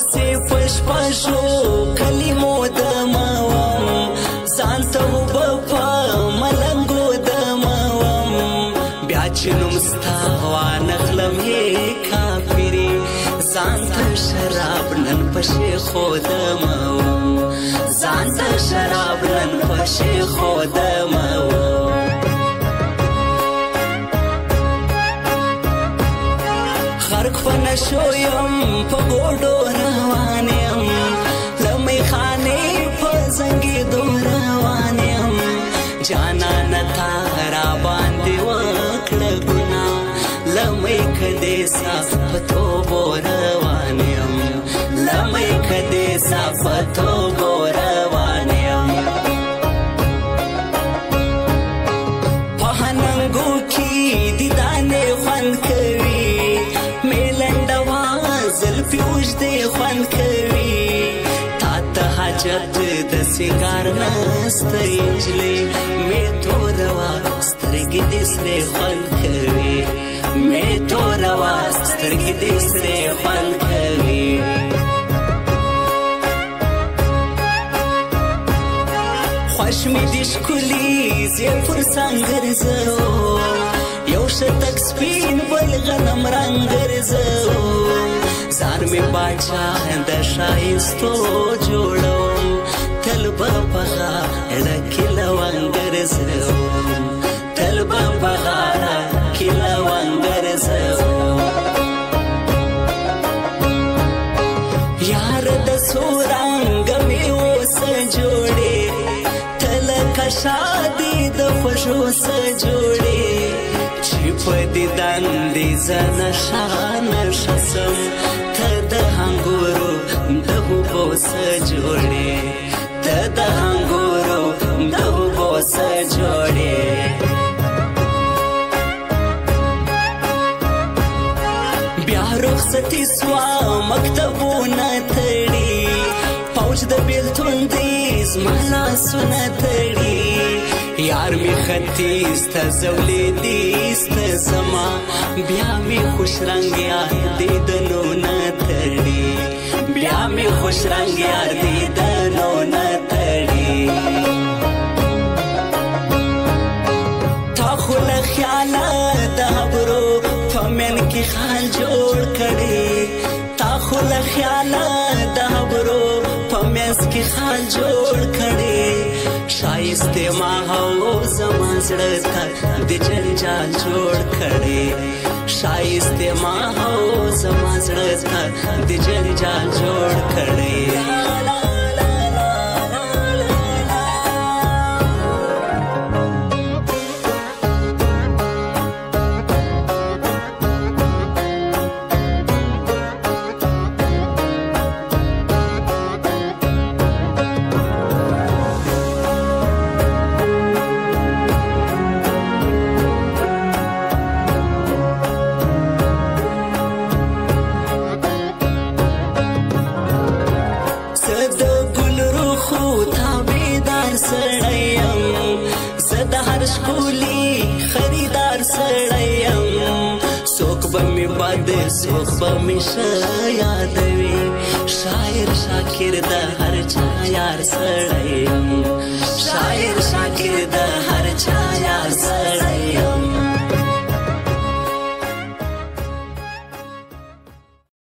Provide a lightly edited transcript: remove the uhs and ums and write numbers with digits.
اوسې پشپشو کلمو دموم ځان ته اوبه په ملنګو دموم بیا چې نوم ستا وانخلم هې کافرې ځان ته شراب نن په شیخو دموم ځان ته شراب نن په شیخو دموم خرق په نشو یم په ګوډو روان یم له میخانې په زنګېدو روان یم جانانه تا راباندې وکړه ګناه له میکه دې صاف په توبو روان یم له میکه دې صاف په توبو روان یم په هننګو کې دي دانې خوند کوي زلفی اوږدې خوند کوي تا ته حاجت د سینګار نسته نجلۍ مې توروا سترګې دې سرې خوند کوي مې توروا سترګې دې سرې خوند کوي خوش مې دې ښکلي زه پر سنګر ځم یو شتک سپین بل غنم رنګ ګرځم ځان مې باچا د ښایستو جوړوم تل به په غاړه کې لونګ ګرځوم تل به په غاړه کې لونګ ګرځوم یار د څو رنګه مې اوسه جوړې ته لکه شادي د خوښو څه جوړې چې په دیدن دې زه نشه نشه سم ته د انګورو د اوبو څه جوړې ته د انګورو د اوبو څه جوړې بیا رخصتي سوه مکتبونه تړي پوج د بېلتون دې زما لاسونه تړي یار می ختیز ته زولیدیز ته زما بیا می خوش رنگ یار دیدنو نه تړي بیا می خوش رنگ یار دیدنو نه تړي تا خو له خیاله د ابرو په من کې خال جوړ کړي تا خو له خیاله د ابرو په منځ کې خال جوړ کړي شایسته ما هو زما زړه ته د جنجال جوړ کړي شایسته ما هو زما زړه ته د جنجال جوړ کړي څوک به مې ښه یادوي شاعر شاکر د هر چا یار سړی یم شاعر شاکر د هر چا یار سړی